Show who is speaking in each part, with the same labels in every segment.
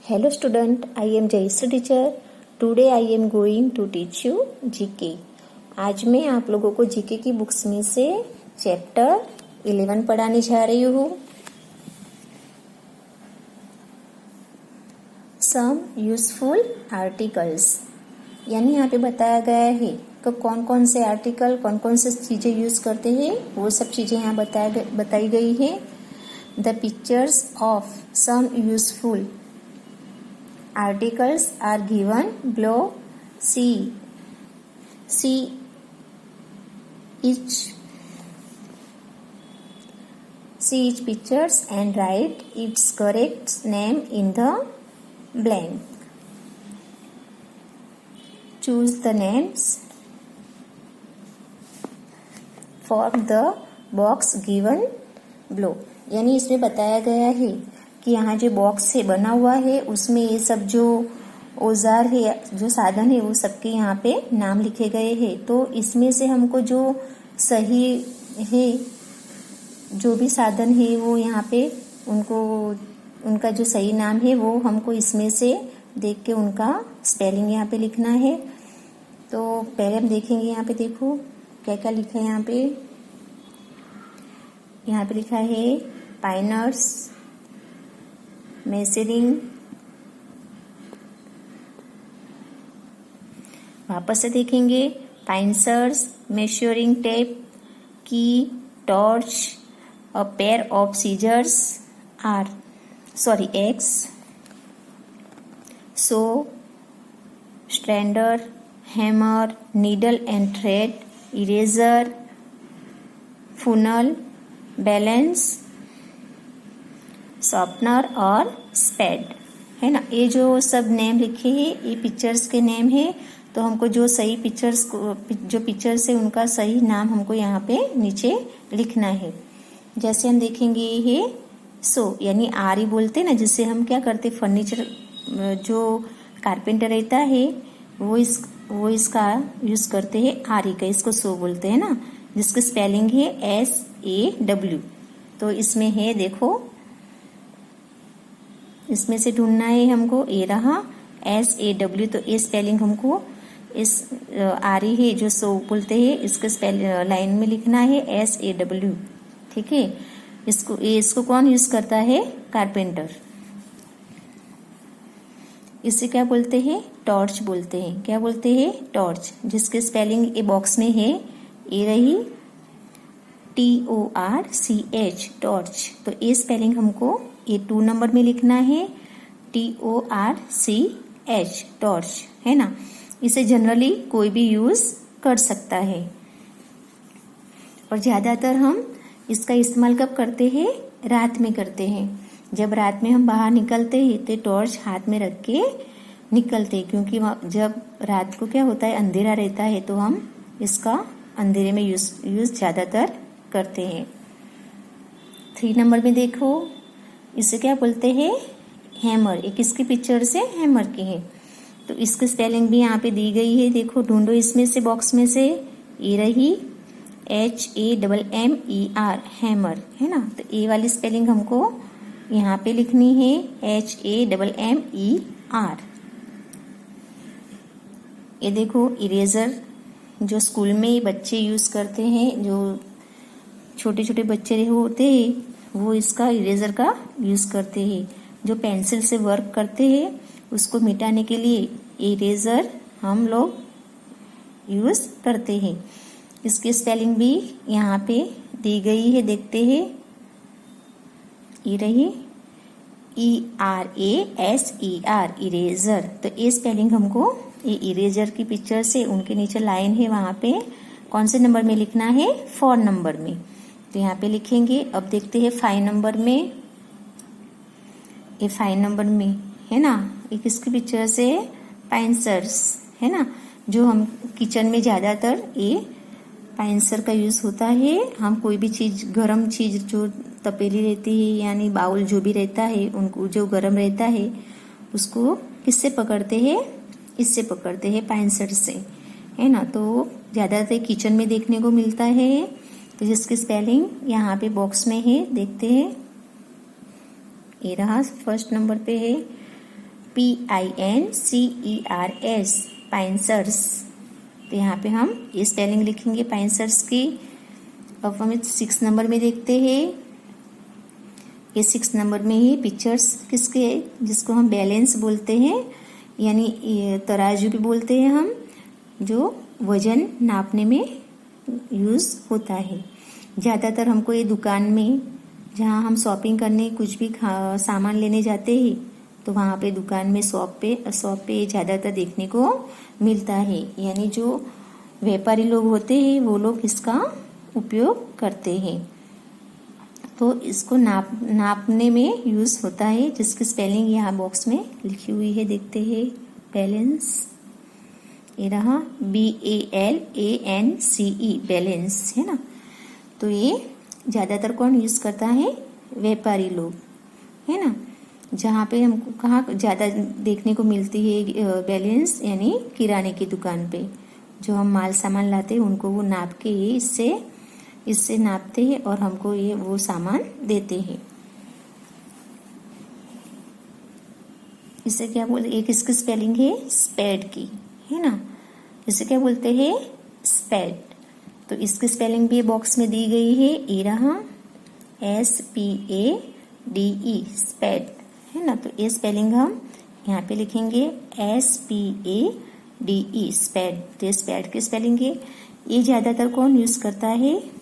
Speaker 1: Hello student, I am Jayashree teacher. Today I am going to teach you GK. आज मैं आप लोगों को GK की बुक्स में से चैप्टर 11 पढ़ाने जा रही हूँ. Some useful articles, यानी यहाँ पे बताया गया है कि कौन कौन से आर्टिकल कौन कौन से चीज़ें यूज करते हैं, वो सब चीज़ें यहाँ बताई गई है. The pictures of some useful articles are given below. See each pictures and write its correct name in the blank. Choose the names for the box given below. यानी इसमें बताया गया है कि यहाँ जो बॉक्स है बना हुआ है उसमें ये सब जो औजार है, जो साधन है, वो सबके यहाँ पे नाम लिखे गए हैं. तो इसमें से हमको जो सही है, जो भी साधन है वो यहाँ पे उनका जो सही नाम है वो हमको इसमें से देख के उनका स्पेलिंग यहाँ पे लिखना है. तो पहले हम देखेंगे, यहाँ पे देखो क्या क्या लिखा है. यहाँ पे लिखा है पाइनर्स, मेजरिंग. वापस से देखेंगे pincers, measuring tape, key, torch, a pair of scissors, axe, saw, strainer, hammer, needle and thread, eraser, funnel, balance, sharpener और स्पेड, है ना. ये जो सब नेम लिखे हैं ये पिक्चर्स के नेम है. तो हमको जो सही पिक्चर्स है उनका सही नाम हमको यहाँ पे नीचे लिखना है. जैसे हम देखेंगे ये है सो, यानी आरी बोलते ना, जिससे हम क्या करते, फर्नीचर जो कारपेंटर रहता है वो इसका यूज करते हैं आरी का, इसको सो बोलते हैं ना, जिसकी स्पेलिंग है SAW. तो इसमें है, देखो इसमें से ढूंढना है हमको. ए रहा SAW. तो ये स्पेलिंग हमको इस आरी है जो सो बोलते हैं इसके लाइन में लिखना है SAW. ठीक है. इसको कौन यूज करता है, कारपेंटर. इसे क्या बोलते हैं, टॉर्च बोलते हैं. क्या बोलते हैं, टॉर्च, जिसके स्पेलिंग ए बॉक्स में है, ये रही TORCH, टॉर्च. तो ये स्पेलिंग हमको ये 2 नंबर में लिखना है, TORCH, टॉर्च, है ना. इसे जनरली कोई भी यूज कर सकता है. और ज्यादातर हम इसका इस्तेमाल कब करते हैं, रात में करते हैं. जब रात में हम बाहर निकलते हैं तो टॉर्च हाथ में रख के निकलते हैं, क्योंकि जब रात को क्या होता है, अंधेरा रहता है, तो हम इसका अंधेरे में यूज ज्यादातर करते हैं. 3 नंबर में देखो, इसे क्या बोलते हैं, हैमर. एक इसकी पिक्चर से हैमर की है. तो इसकी स्पेलिंग भी यहाँ पे दी गई है, देखो ढूंढो इसमें से, बॉक्स में से. ये रही HAMMER, हैमर, है ना. तो ए वाली स्पेलिंग हमको यहाँ पे लिखनी है HAMMER. ये देखो इरेजर, जो स्कूल में बच्चे यूज करते हैं, जो छोटे छोटे बच्चे होते हैं वो इसका इरेजर का यूज करते हैं. जो पेंसिल से वर्क करते हैं उसको मिटाने के लिए इरेजर हम लोग यूज करते हैं. इसकी स्पेलिंग भी यहाँ पे दी गई है, देखते हैं. ये रही ERASER, इरेजर. तो ये स्पेलिंग हमको ये इरेजर की पिक्चर से, उनके नीचे लाइन है, वहां पे कौन से नंबर में लिखना है, 4 नंबर में. तो यहाँ पे लिखेंगे. अब देखते हैं 5 नंबर में. ये 5 नंबर में है ना, एक इसकी पिक्चर से पाइंसर्स, है ना. जो हम किचन में ज्यादातर ये पाइंसर का यूज होता है. हम कोई भी चीज, गरम चीज, जो तपेली रहती है यानी बाउल जो भी रहता है, उनको जो गरम रहता है उसको किससे पकड़ते हैं, इससे पकड़ते हैं, पाइंसर से, है ना. तो ज्यादातर किचन में देखने को मिलता है. तो जिसकी स्पेलिंग यहाँ पे बॉक्स में है, देखते हैं. ये रहा, फर्स्ट नंबर पे है PINCERS, पाइंसर्स। तो यहाँ पे हम ये स्पेलिंग लिखेंगे पाइंसर्स की। अब हम 6 नंबर में देखते हैं। ये 6 नंबर में ही पिक्चर्स किसके, जिसको हम बैलेंस बोलते हैं, यानी तराजू भी बोलते हैं हम, जो वजन नापने में यूज होता है। ज़्यादातर हमको ये दुकान में, जहाँ हम शॉपिंग करने कुछ भी सामान लेने जाते हैं, तो वहाँ पे दुकान में शॉप पे ज़्यादातर देखने को मिलता है। यानी जो व्यापारी लोग होते हैं वो लोग इसका उपयोग करते हैं। तो इसको नापने में यूज होता है, जिसकी स्पेलिंग यहाँ बॉक्स में लिखी हुई है, देखते हैं। बैलेंस, ये रहा BALANCE, बैलेंस, है ना। तो ये ज़्यादातर कौन यूज करता है, व्यापारी लोग, है ना। जहाँ पे हमको कहाँ ज़्यादा देखने को मिलती है बैलेंस, यानी किराने की दुकान पे जो हम माल सामान लाते हैं, उनको वो नाप के ये इससे नापते हैं और हमको ये वो सामान देते हैं। इसे क्या बोलते, एक इसकी स्पेलिंग है स्पेड की, है ना। इसे क्या बोलते हैं, स्पेड। तो इसकी स्पेलिंग भी बॉक्स में दी गई है, ये रहा SPADE, स्पेड, है ना। तो ये स्पेलिंग हम यहाँ पे लिखेंगे SPADE, स्पेड। तो ये स्पेड की स्पेलिंग है। ये ज्यादातर कौन यूज करता है,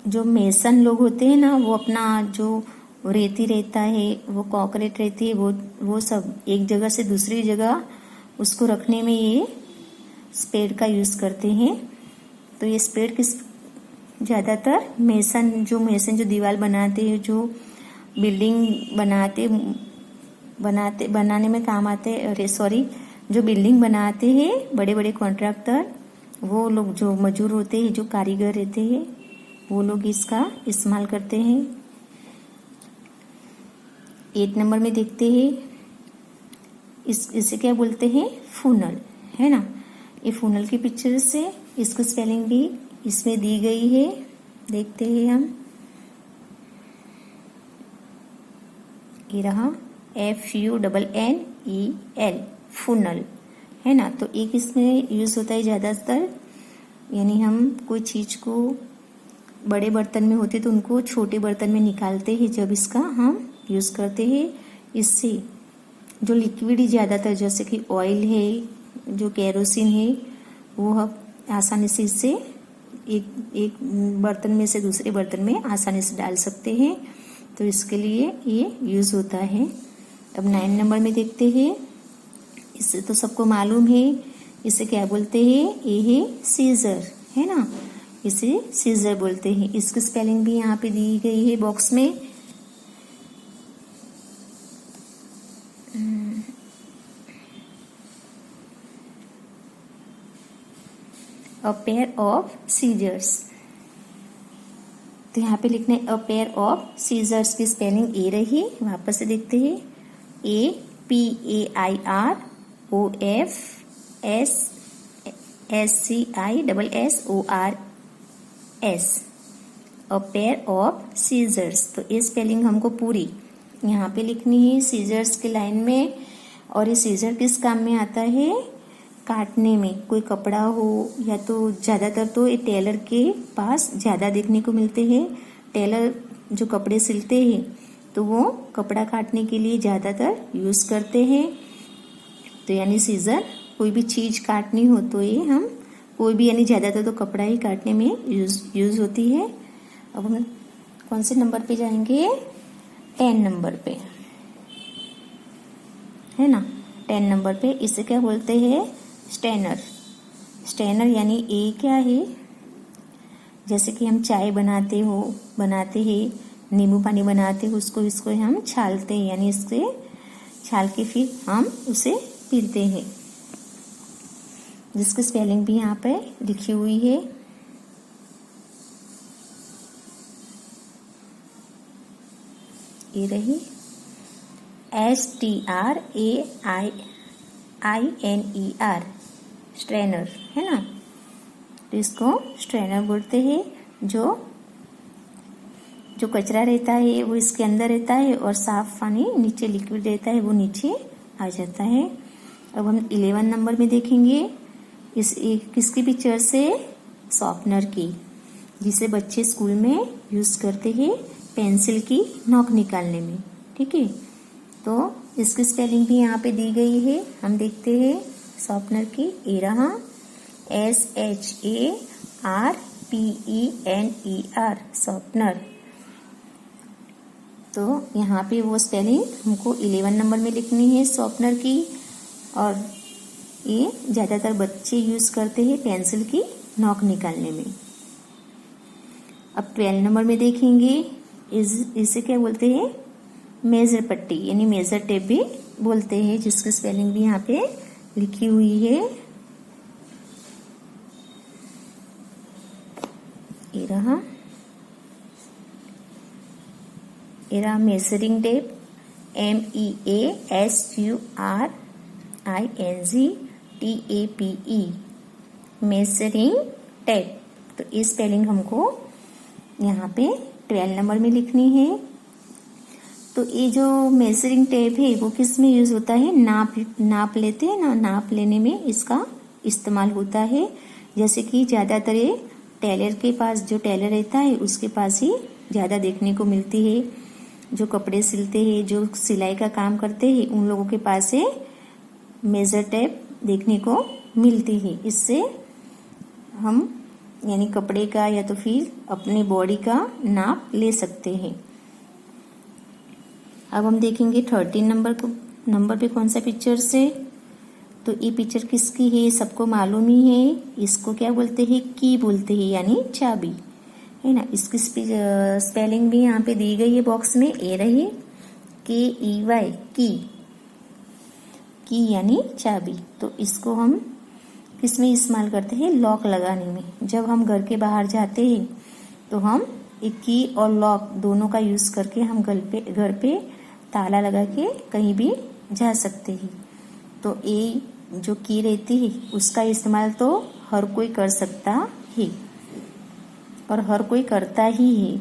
Speaker 1: जो मेसन लोग होते हैं ना, वो अपना जो रेती रहता है, वो कॉन्क्रीट रहती है, वो सब एक जगह से दूसरी जगह उसको रखने में ये स्पेड का यूज करते हैं। तो ये स्पेड किस, ज्यादातर मेसन जो दीवार बनाते हैं, जो बिल्डिंग बनाने में काम आते हैं, जो बिल्डिंग बनाते हैं, बड़े बड़े कॉन्ट्रैक्टर, वो लोग जो मजदूर होते हैं, जो कारीगर रहते हैं, वो लोग इसका इस्तेमाल करते हैं। 8 नंबर में देखते हैं, इसे क्या बोलते हैं, फुनल, है ना। ये फुनल की पिक्चर से इसकी स्पेलिंग भी इसमें दी गई है, देखते हैं हम। ये रहा FUNNEL, फुनल, है ना। तो एक इसमें यूज होता है ज्यादातर, यानी हम कोई चीज को बड़े बर्तन में होते तो उनको छोटे बर्तन में निकालते हैं, जब इसका हम यूज करते हैं। इससे जो लिक्विड ज्यादातर, जैसे कि ऑयल है, जो केरोसिन है, वो हम आसानी से इससे एक बर्तन में से दूसरे बर्तन में आसानी से डाल सकते हैं। तो इसके लिए ये यूज होता है। अब 9 नंबर में देखते हैं। इससे तो सबको मालूम है, इसे क्या बोलते हैं, ये है सीजर, है ना। इसे सीजर बोलते हैं। इसकी स्पेलिंग भी यहाँ पे दी गई है बॉक्स में। A pair of scissors. तो यहाँ पे लिखना है अ पेयर ऑफ सीजर्स की स्पेलिंग ए रही। वापस से देखते हैं, APAIROFSSCISSORS, a pair of scissors. तो ये स्पेलिंग हमको पूरी यहाँ पे लिखनी है सीजर्स के लाइन में। और ये सीजर किस काम में आता है, काटने में। कोई कपड़ा हो, या तो ज्यादातर तो ये टेलर के पास ज्यादा देखने को मिलते हैं। टेलर जो कपड़े सिलते हैं, तो वो कपड़ा काटने के लिए ज्यादातर यूज करते हैं। तो यानी सीजर, कोई भी चीज काटनी हो तो ये हम कोई भी, यानी ज्यादातर तो कपड़ा ही काटने में यूज होती है। अब हम कौन से नंबर पे जाएंगे, 10 नंबर पे, है ना। 10 नंबर पे इसे क्या बोलते हैं, स्ट्रेनर। स्ट्रेनर यानी ये क्या है, जैसे कि हम चाय बनाते हैं, नींबू पानी बनाते हैं, इसको हम छालते हैं, यानी इससे छाल के फिर हम उसे पीते हैं, जिसकी स्पेलिंग भी यहाँ पे लिखी हुई है। ये रही STRAINER, स्ट्रेनर, है ना। तो इसको स्ट्रेनर बोलते हैं। जो जो कचरा रहता है वो इसके अंदर रहता है और साफ पानी नीचे लिक्विड रहता है वो नीचे आ जाता है। अब हम 11 नंबर में देखेंगे किसकी पिक्चर से, शॉर्पनर की, जिसे बच्चे स्कूल में यूज करते हैं पेंसिल की नोक निकालने में। ठीक है, तो इसकी स्पेलिंग भी यहाँ पे दी गई है, हम देखते हैं शॉर्पनर की। ए रहा SHARPENER शॉर्पनर। तो यहाँ पे वो स्पेलिंग हमको 11 नंबर में लिखनी है शॉर्पनर की, और ये ज्यादातर बच्चे यूज करते हैं पेंसिल की नोक निकालने में। अब 12 नंबर में देखेंगे इसे क्या बोलते हैं, मेजर पट्टी यानी मेजर टेप भी बोलते हैं, जिसकी स्पेलिंग भी यहाँ पे लिखी हुई है। ये रहा measuring tape, MEASURINGTAPE measuring tape. तो ये स्पेलिंग हमको यहाँ पे 12 नंबर में लिखनी है। तो ये जो मेजरिंग टेप है वो किस में यूज होता है, नाप लेते हैं ना, नाप लेने में इसका इस्तेमाल होता है। जैसे कि ज्यादातर ये टेलर के पास, जो टेलर रहता है उसके पास ही ज्यादा देखने को मिलती है। जो कपड़े सिलते हैं, जो सिलाई का काम करते हैं, उन लोगों के पास ये मेजर टेप देखने को मिलती है। इससे हम यानी कपड़े का या तो फिर अपनी बॉडी का नाप ले सकते हैं। अब हम देखेंगे 13 नंबर पे कौन सा पिक्चर से। तो ये पिक्चर किसकी है, सबको मालूम ही है। इसको क्या बोलते हैं, की बोलते हैं यानी चाबी, है ना। इसकी स्पेलिंग भी यहाँ पे दी गई है बॉक्स में, ए रही KEY की यानी चाबी। तो इसको हम किसमें इस्तेमाल करते हैं, लॉक लगाने में। जब हम घर के बाहर जाते हैं तो हम एक की और लॉक दोनों का यूज करके हम घर पे ताला लगा के कहीं भी जा सकते हैं। तो ये जो की रहती है उसका इस्तेमाल तो हर कोई कर सकता है और हर कोई करता ही है।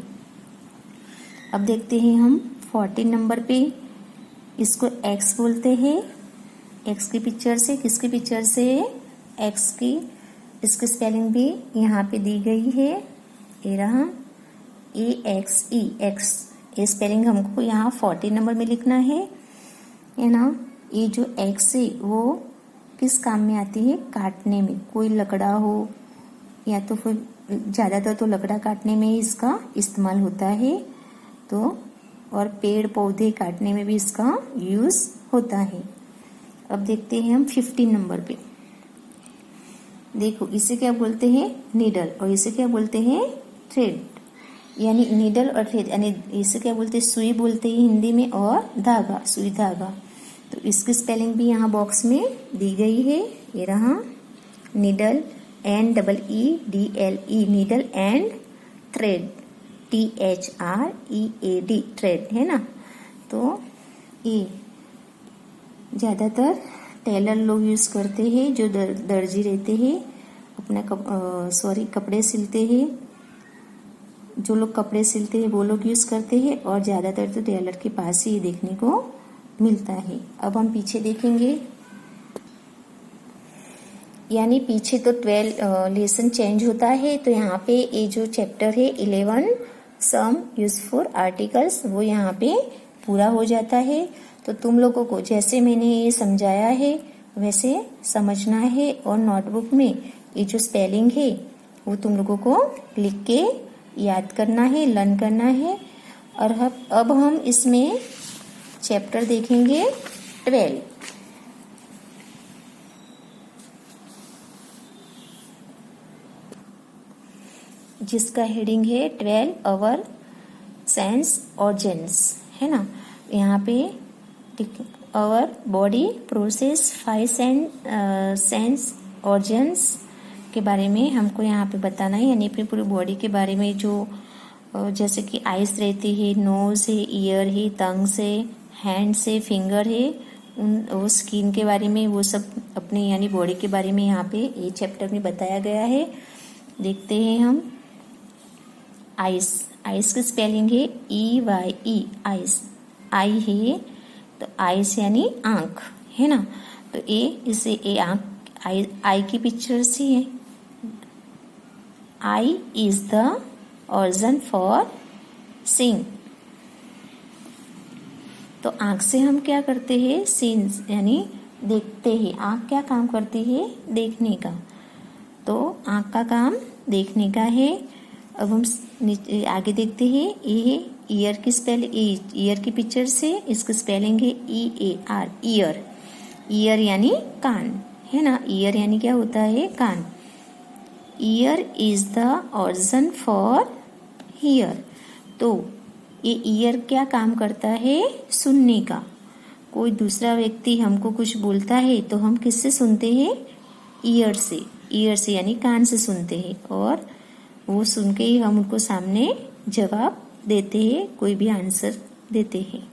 Speaker 1: अब देखते हैं हम 14 नंबर पे, इसको एक्स बोलते हैं। एक्स की पिक्चर से, किसकी पिक्चर से, एक्स की। इसकी स्पेलिंग भी यहाँ पे दी गई है, ये रहा AXE एक्स। ये स्पेलिंग हमको यहाँ 14 नंबर में लिखना है ना। ये जो एक्स है वो किस काम में आती है, काटने में। कोई लकड़ा हो या तो फिर ज्यादातर तो लकड़ा काटने में ही इसका इस्तेमाल होता है। तो और पेड़ पौधे काटने में भी इसका यूज होता है। अब देखते हैं हम 15 नंबर पे। देखो इसे क्या बोलते हैं, नीडल, और इसे क्या बोलते हैं, थ्रेड। यानी नीडल और थ्रेड, यानी इसे क्या बोलते हैं, सुई बोलते हैं हिंदी में, और धागा, सुई धागा। तो इसकी स्पेलिंग भी यहाँ बॉक्स में दी गई है, ये रहा needle, NEEDLE needle, and thread THREAD thread, है ना। तो ये ज्यादातर टेलर लोग यूज करते हैं, जो दर्जी रहते हैं, अपना कपड़े सिलते हैं। जो लोग कपड़े सिलते हैं वो लोग यूज करते हैं, और ज्यादातर तो टेलर के पास ही देखने को मिलता है। अब हम पीछे देखेंगे, यानी पीछे तो 12 लेसन चेंज होता है। तो यहाँ पे ये जो चैप्टर है 11 सम यूजफुल आर्टिकल्स, वो यहाँ पे पूरा हो जाता है। तो तुम लोगों को जैसे मैंने ये समझाया है वैसे समझना है, और नोटबुक में ये जो स्पेलिंग है वो तुम लोगों को लिख के याद करना है, लर्न करना है। और अब हम इसमें चैप्टर देखेंगे 12। जिसका हेडिंग है 12 आवर सेंस ऑर्गन्स, है ना। यहाँ पे our body process 5 sense organs के बारे में हमको यहाँ पे बताना है। यानी अपनी पूरी बॉडी के बारे में, जो जैसे कि आइस रहती है, नोज है, ईयर है, टंग्स है, हैंड्स है, फिंगर है, वो स्किन के बारे में, वो सब अपने यानी बॉडी के बारे में यहाँ पे ये चैप्टर में बताया गया है। देखते हैं हम आइस, आइस की स्पेलिंग है EYE, आइस, आई है तो आइस यानी आंख, है ना। तो इसे ए आंख, आई की पिक्चर से है। Eye is the organ for seeing. तो आंख से हम क्या करते हैं, सीन्स यानी देखते हैं। आंख क्या काम करती है, देखने का। तो आंख का काम देखने का है। अब हम आगे देखते हैं। ये ईयर की स्पेलिंग, ईयर की पिक्चर से इसकी स्पेलिंग है EAR, ईयर। ईयर यानी कान, है ना। ईयर यानी क्या होता है, कान। Ear is the organ for hear. तो ये ईयर क्या काम करता है, सुनने का। कोई दूसरा व्यक्ति हमको कुछ बोलता है तो हम किससे सुनते हैं, ईयर से। ईयर से यानी कान से सुनते हैं, और वो सुन के ही हम उनको सामने जवाब देते हैं, कोई भी आंसर देते हैं।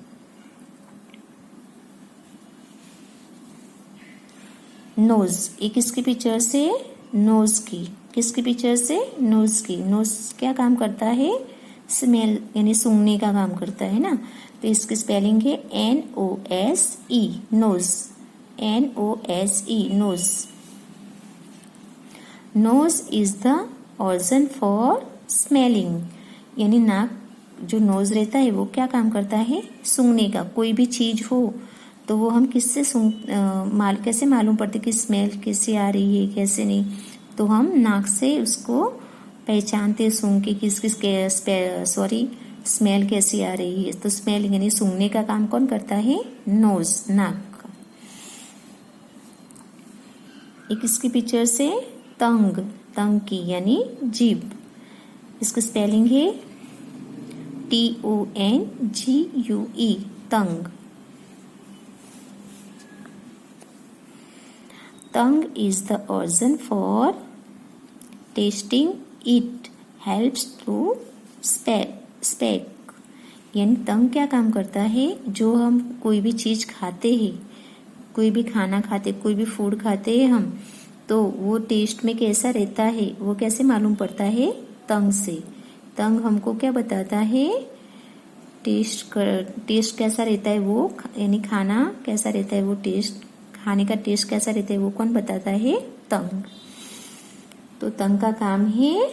Speaker 1: नोज, ये किसकी पिक्चर से, नोज की। किसकी पिक्चर से, नोज की। नोज क्या काम करता है, स्मेल यानी सूंघने का काम करता है ना। तो इसकी स्पेलिंग है NOSE, nose, NOSE, nose. Nose is the organ for smelling, यानी नाक जो नोज रहता है वो क्या काम करता है, सूंघने का। कोई भी चीज हो तो वो हम किससे कैसे मालूम पड़ते कि स्मेल कैसे आ रही है, कैसे नहीं। तो हम नाक से उसको पहचानते, सूंघ के स्मेल कैसी आ रही है। तो स्मेल यानी सूंघने का काम कौन करता है, नोज, नाक का। एक इसकी पिक्चर से टंग, टंग की यानी जीभ। इसकी स्पेलिंग है TONGUE, tongue. Tongue is the organ for tasting. It helps to speak. यानी टंग क्या काम करता है, जो हम कोई भी चीज खाते हैं, कोई भी खाना खाते, कोई भी फूड खाते हैं हम, तो वो टेस्ट में कैसा रहता है, वो कैसे मालूम पड़ता है, टंग से। टंग हमको क्या बताता है, टेस्ट कैसा रहता है वो, यानी खाना कैसा रहता है वो, टेस्ट, खाने का टेस्ट कैसा रहता है वो कौन बताता है, टंग। तो टंग का काम है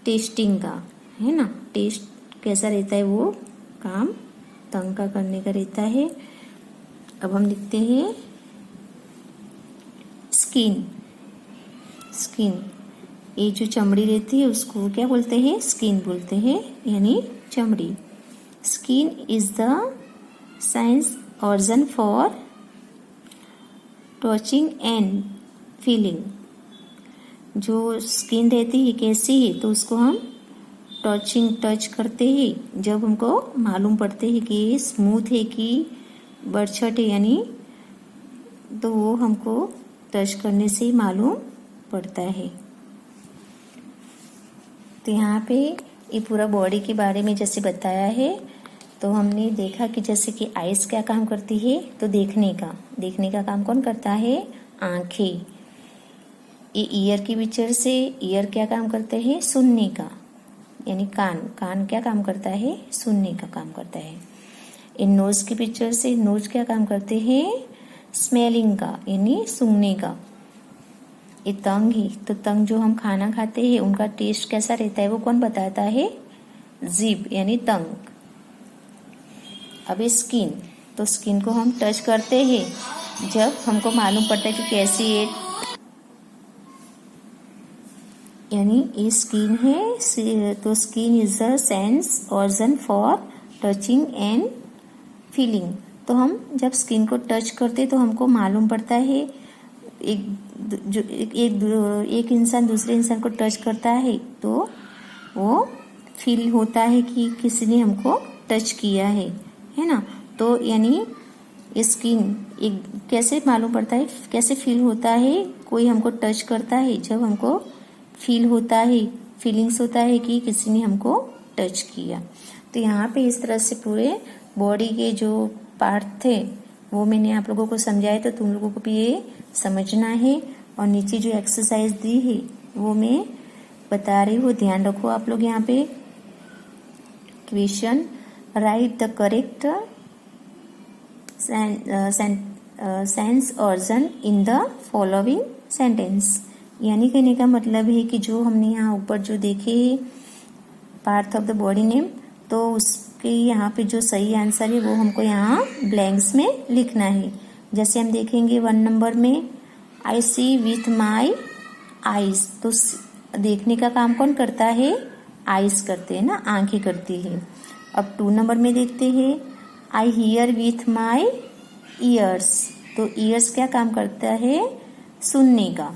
Speaker 1: टेस्टिंग का, है ना। टेस्ट कैसा रहता है वो काम टंग का करने का रहता है। अब हम लिखते हैं स्किन। स्किन, ये जो चमड़ी रहती है उसको क्या बोलते हैं, स्किन बोलते हैं, यानी चमड़ी। Skin is the science organ for touching and feeling. जो स्किन रहती है कैसी है, तो उसको हम टच करते हैं जब हमको मालूम पड़ते है कि ये स्मूथ है कि बरछट है, यानी तो वो हमको टच करने से ही मालूम पड़ता है। तो यहाँ पे ये पूरा बॉडी के बारे में जैसे बताया है, तो हमने देखा कि जैसे कि आइस क्या काम करती है, तो देखने का काम कौन करता है, आंखें। ये ईयर की पिक्चर से ईयर क्या काम करते हैं, सुनने का, यानी कान क्या काम करता है, सुनने का काम करता है। इन नोज की पिक्चर से नोज क्या काम करते हैं, स्मेलिंग का, यानी सूंघने का। ये टंग है, तो टंग जो हम खाना खाते हैं उनका टेस्ट कैसा रहता है वो कौन बताता है, जीभ यानी टंग। अब स्किन, तो स्किन को हम टच करते हैं जब हमको मालूम पड़ता है कि कैसी है, यानी ये स्किन है। तो skin is the sense organ for touching and feeling. तो हम जब स्किन को टच करते तो हमको मालूम पड़ता है, एक इंसान दूसरे इंसान को टच करता है तो वो फील होता है कि किसी ने हमको टच किया है ना। तो यानी स्किन एक कैसे मालूम पड़ता है, कैसे फील होता है, कोई हमको टच करता है जब हमको फील होता है, फीलिंग्स होता है कि किसी ने हमको टच किया। तो यहाँ पे इस तरह से पूरे बॉडी के जो पार्ट थे वो मैंने आप लोगों को समझाया, तो तुम लोगों को भी ये समझना है। और नीचे जो एक्सरसाइज दी है वो मैं बता रही हूँ, ध्यान रखो आप लोग यहाँ पे। question, write the correct sense organ in the following sentence. यानी कहने का मतलब है कि जो हमने यहाँ ऊपर जो देखे part of the body name, तो उसके यहाँ पे जो सही आंसर है वो हमको यहाँ ब्लैंक्स में लिखना है। जैसे हम देखेंगे 1 नंबर में आई सी विथ माई आईज, तो देखने का काम कौन करता है? आईज करते हैं ना, आंखें करती है। अब 2 नंबर में देखते हैं I hear with my years, तो ईयर्स क्या काम करता है? सुनने का,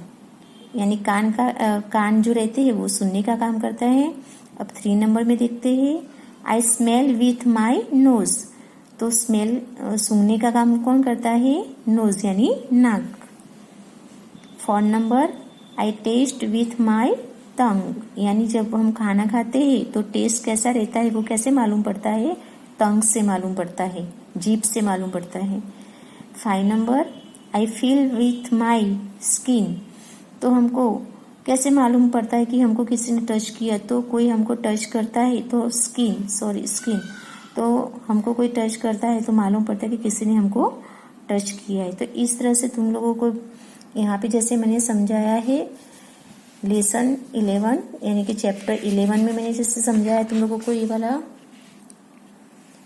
Speaker 1: यानी कान जो रहते हैं वो सुनने का काम करता है। अब 3 नंबर में देखते हैं I smell with my nose, तो स्मेल सूंघने का काम कौन करता है? नोज यानी नाक। 4 नंबर I taste with my tongue, यानी जब हम खाना खाते हैं तो टेस्ट कैसा रहता है वो कैसे मालूम पड़ता है? टंग से मालूम पड़ता है, जीभ से मालूम पड़ता है। 5 number I feel with my skin, तो हमको कैसे मालूम पड़ता है कि हमको किसी ने टच किया? तो कोई हमको टच करता है तो स्किन, तो हमको कोई टच करता है तो मालूम पड़ता है कि किसी ने हमको टच किया है। तो इस तरह से तुम लोगों को यहाँ पे जैसे मैंने समझाया है लेसन 11 यानी कि चैप्टर 11 में मैंने जैसे समझाया तुम लोगों को ये वाला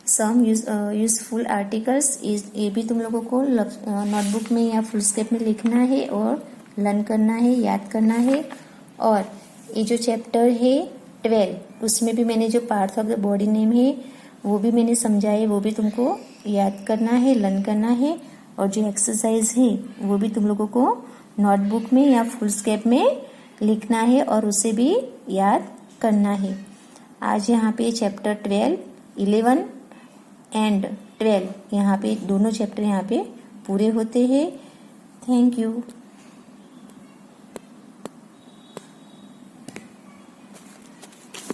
Speaker 1: सम यूजफुल आर्टिकल्स, ये भी तुम लोगों को नोटबुक में या फुल स्केप में लिखना है और लर्न करना है, याद करना है। और ये जो चैप्टर है 12 उसमें भी मैंने जो parts of the body name है वो भी मैंने समझाए, वो भी तुमको याद करना है, लर्न करना है। और जो एक्सरसाइज है वो भी तुम लोगों को नोटबुक में या फुल स्केप में लिखना है और उसे भी याद करना है। आज यहाँ पे चैप्टर 12, 11 एंड 12 यहाँ पे दोनों चैप्टर यहाँ पे पूरे होते हैं। Thank you.